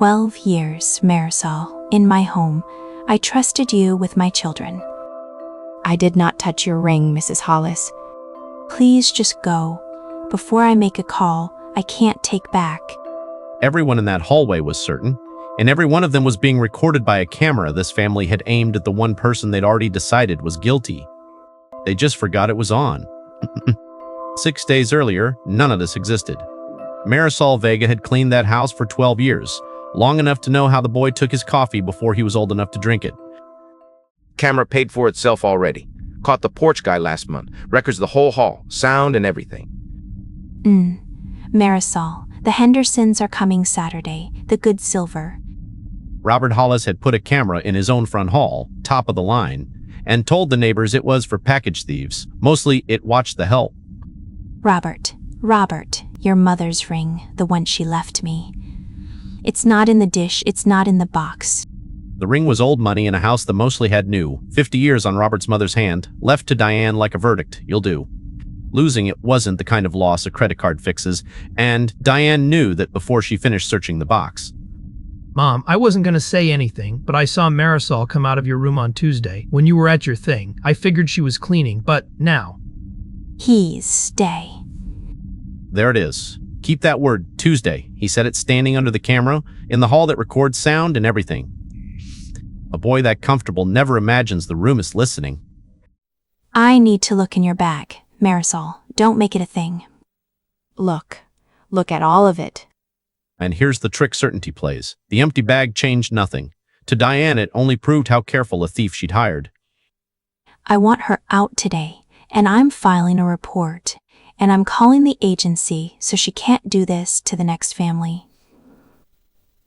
12 years, Marisol, in my home. I trusted you with my children. I did not touch your ring, Mrs. Hollis. Please just go. Before I make a call, I can't take back. Everyone in that hallway was certain, and every one of them was being recorded by a camera this family had aimed at the one person they'd already decided was guilty. They just forgot it was on. 6 days earlier, none of this existed. Marisol Vega had cleaned that house for 12 years, long enough to know how the boy took his coffee before he was old enough to drink it. Camera paid for itself already. Caught the porch guy last month. Records the whole hall, sound and everything. Marisol, the Hendersons are coming Saturday, the good silver. Robert Hollis had put a camera in his own front hall, top of the line, and told the neighbors it was for package thieves. Mostly, it watched the help. Robert, your mother's ring, the one she left me. It's not in the dish, it's not in the box. The ring was old money in a house that mostly had new, 50 years on Robert's mother's hand, left to Diane like a verdict, you'll do. Losing it wasn't the kind of loss a credit card fixes, and Diane knew that before she finished searching the box. Mom, I wasn't going to say anything, but I saw Marisol come out of your room on Tuesday when you were at your thing. I figured she was cleaning, but now. Stay. There it is. Keep that word, Tuesday. He said it standing under the camera, in the hall that records sound and everything. A boy that comfortable never imagines the room is listening. I need to look in your bag, Marisol. Don't make it a thing. Look at all of it. And here's the trick certainty plays. The empty bag changed nothing. To Diane, it only proved how careful a thief she'd hired. I want her out today, and I'm filing a report, and I'm calling the agency so she can't do this to the next family.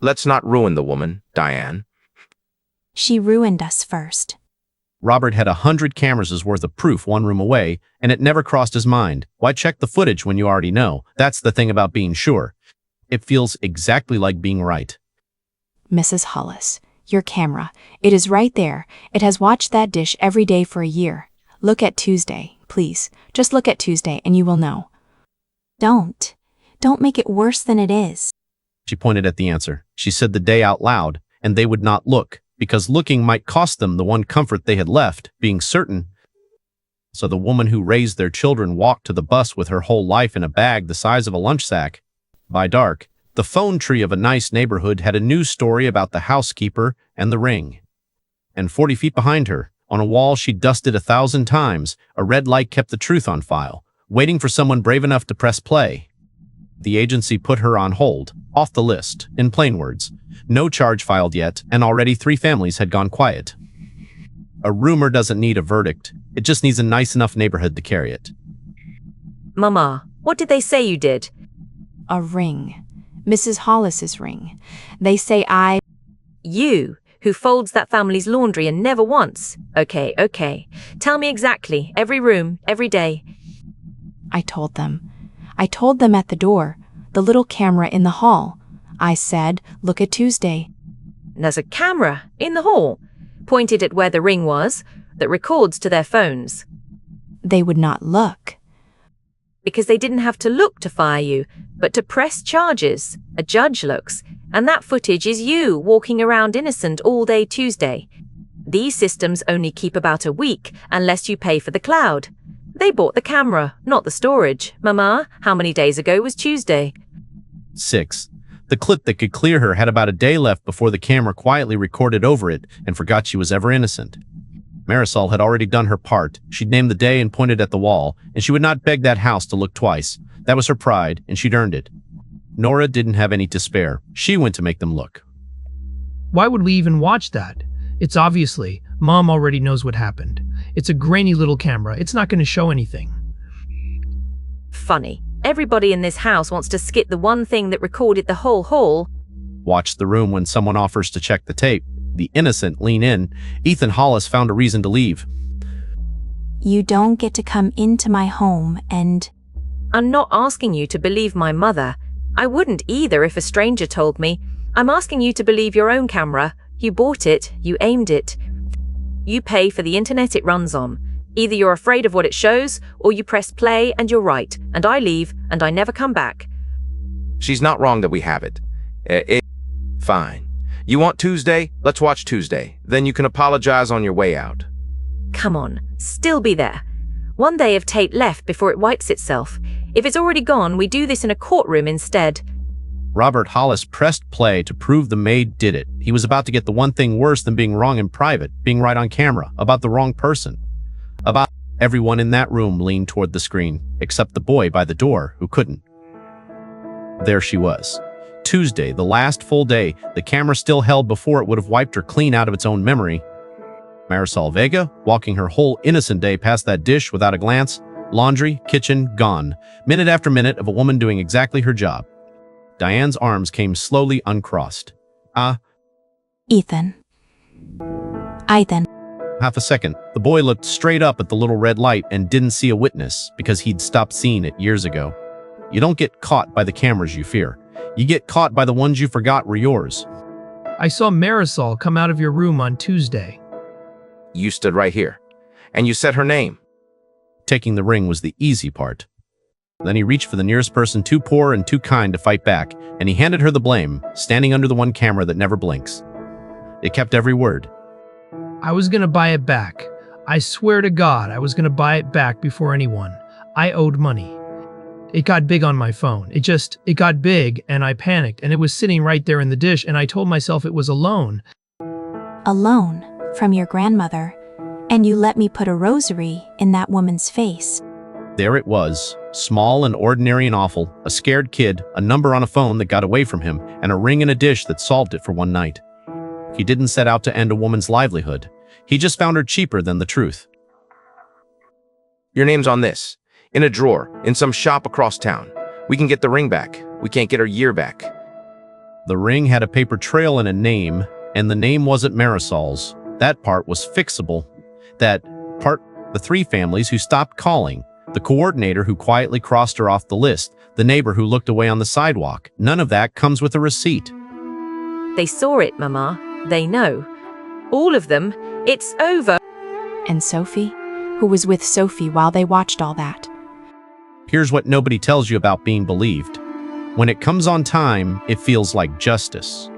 Let's not ruin the woman, Diane. She ruined us first. Robert had 100 cameras' worth of proof one room away, and it never crossed his mind. Why check the footage when you already know? That's the thing about being sure. It feels exactly like being right. Mrs. Hollis, your camera. It is right there. It has watched that dish every day for a year. Look at Tuesday, please. Just look at Tuesday and you will know. Don't make it worse than it is. She pointed at the answer. She said the day out loud, and they would not look, because looking might cost them the one comfort they had left, being certain. So the woman who raised their children walked to the bus with her whole life in a bag the size of a lunch sack. By dark, the phone tree of a nice neighborhood had a news story about the housekeeper and the ring. And 40 feet behind her, on a wall she'd dusted 1,000 times, a red light kept the truth on file, waiting for someone brave enough to press play. The agency put her on hold, off the list, in plain words. No charge filed yet, and already 3 families had gone quiet. A rumor doesn't need a verdict. It just needs a nice enough neighborhood to carry it. Mama, what did they say you did? A ring. Mrs. Hollis's ring. They say You, who folds that family's laundry and never once. Okay. Tell me exactly, every room, every day. I told them. I told them at the door, the little camera in the hall. I said, look at Tuesday. There's a camera in the hall, pointed at where the ring was, that records to their phones. They would not look. Because they didn't have to look to fire you, but to press charges. A judge looks, and that footage is you walking around innocent all day Tuesday. These systems only keep about a week unless you pay for the cloud. They bought the camera, not the storage. Mama, how many days ago was Tuesday? 6. The clip that could clear her had about a day left before the camera quietly recorded over it and forgot she was ever innocent. Marisol had already done her part. She'd named the day and pointed at the wall, and she would not beg that house to look twice. That was her pride, and she'd earned it. Nora didn't have any to spare. She went to make them look. Why would we even watch that? It's obviously, Mom already knows what happened. It's a grainy little camera. It's not going to show anything. Funny. Everybody in this house wants to skip the one thing that recorded the whole hall. Watch the room when someone offers to check the tape. The innocent lean in. Ethan Hollis found a reason to leave. You don't get to come into my home and... I'm not asking you to believe my mother. I wouldn't either if a stranger told me. I'm asking you to believe your own camera. You bought it, you aimed it. You pay for the internet it runs on. Either you're afraid of what it shows, or you press play and you're right, and I leave, and I never come back. She's not wrong that we have it. Fine. You want Tuesday? Let's watch Tuesday. Then you can apologize on your way out. Come on, still be there. One day of tape left before it wipes itself. If it's already gone, we do this in a courtroom instead. Robert Hollis pressed play to prove the maid did it. He was about to get the one thing worse than being wrong in private, being right on camera, about the wrong person. About everyone in that room leaned toward the screen, except the boy by the door, who couldn't. There she was. Tuesday, the last full day, the camera still held before it would have wiped her clean out of its own memory. Marisol Vega, walking her whole innocent day past that dish without a glance, laundry, kitchen, gone, minute after minute of a woman doing exactly her job. Diane's arms came slowly uncrossed. Ethan. Ethan. Half a second, the boy looked straight up at the little red light and didn't see a witness because he'd stopped seeing it years ago. You don't get caught by the cameras you fear. You get caught by the ones you forgot were yours. I saw Marisol come out of your room on Tuesday. You stood right here. And you said her name. Taking the ring was the easy part. Then he reached for the nearest person too poor and too kind to fight back, and he handed her the blame, standing under the one camera that never blinks. It kept every word. I was gonna buy it back. I swear to God, I was gonna buy it back before anyone. I owed money. It got big on my phone. It got big, and I panicked, and it was sitting right there in the dish, and I told myself it was a loan. A loan from your grandmother, and you let me put a rosary in that woman's face. There it was, small and ordinary and awful, a scared kid, a number on a phone that got away from him, and a ring in a dish that solved it for one night. He didn't set out to end a woman's livelihood. He just found her cheaper than the truth. Your name's on this. In a drawer, in some shop across town. We can get the ring back. We can't get her year back. The ring had a paper trail and a name, and the name wasn't Marisol's. That part was fixable. That part, the 3 families who stopped calling, the coordinator who quietly crossed her off the list, the neighbor who looked away on the sidewalk. None of that comes with a receipt. They saw it, Mama. They know. All of them. It's over. And Sophie? Who was with Sophie while they watched all that? Here's what nobody tells you about being believed. When it comes on time, it feels like justice.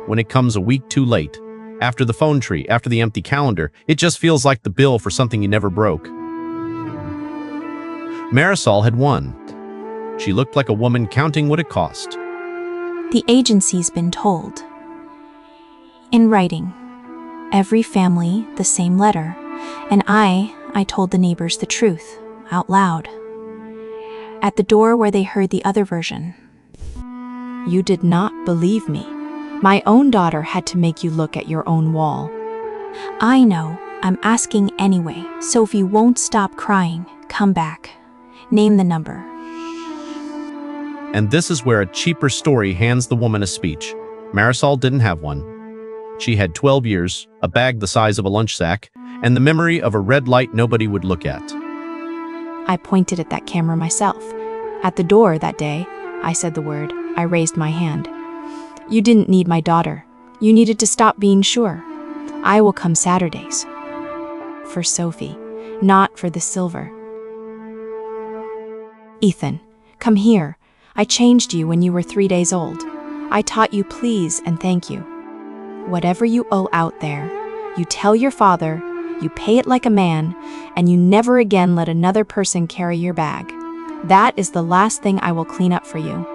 When it comes a week too late, after the phone tree, after the empty calendar, it just feels like the bill for something you never broke. Marisol had won. She looked like a woman counting what it cost. The agency's been told. In writing. Every family the same letter. And I told the neighbors the truth, out loud. At the door where they heard the other version. You did not believe me. My own daughter had to make you look at your own wall. I know. I'm asking anyway, so if you won't stop crying, come back. Name the number. And this is where a cheaper story hands the woman a speech. Marisol didn't have one. She had 12 years, a bag the size of a lunch sack, and the memory of a red light nobody would look at. I pointed at that camera myself. At the door that day, I said the word. I raised my hand. You didn't need my daughter. You needed to stop being sure. I will come Saturdays. For Sophie, not for the silver. Ethan, come here. I changed you when you were 3 days old. I taught you please and thank you. Whatever you owe out there, you tell your father, you pay it like a man, and you never again let another person carry your bag. That is the last thing I will clean up for you.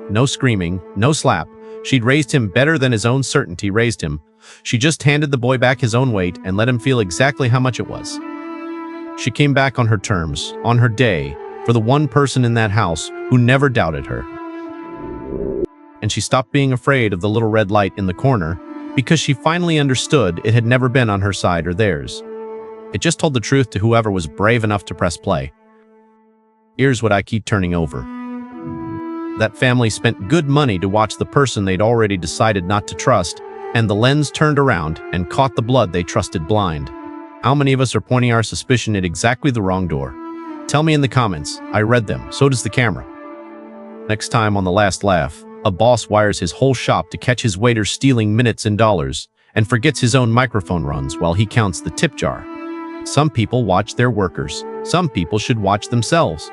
No screaming, no slap. She'd raised him better than his own certainty raised him. She just handed the boy back his own weight and let him feel exactly how much it was. She came back on her terms, on her day, for the one person in that house who never doubted her. And she stopped being afraid of the little red light in the corner because she finally understood it had never been on her side or theirs. It just told the truth to whoever was brave enough to press play. Here's what I keep turning over. That family spent good money to watch the person they'd already decided not to trust, and the lens turned around and caught the blood they trusted blind. How many of us are pointing our suspicion at exactly the wrong door? Tell me in the comments. I read them, so does the camera. Next time on The Last Laugh, a boss wires his whole shop to catch his waiter stealing minutes in dollars and forgets his own microphone runs while he counts the tip jar. Some people watch their workers. Some people should watch themselves.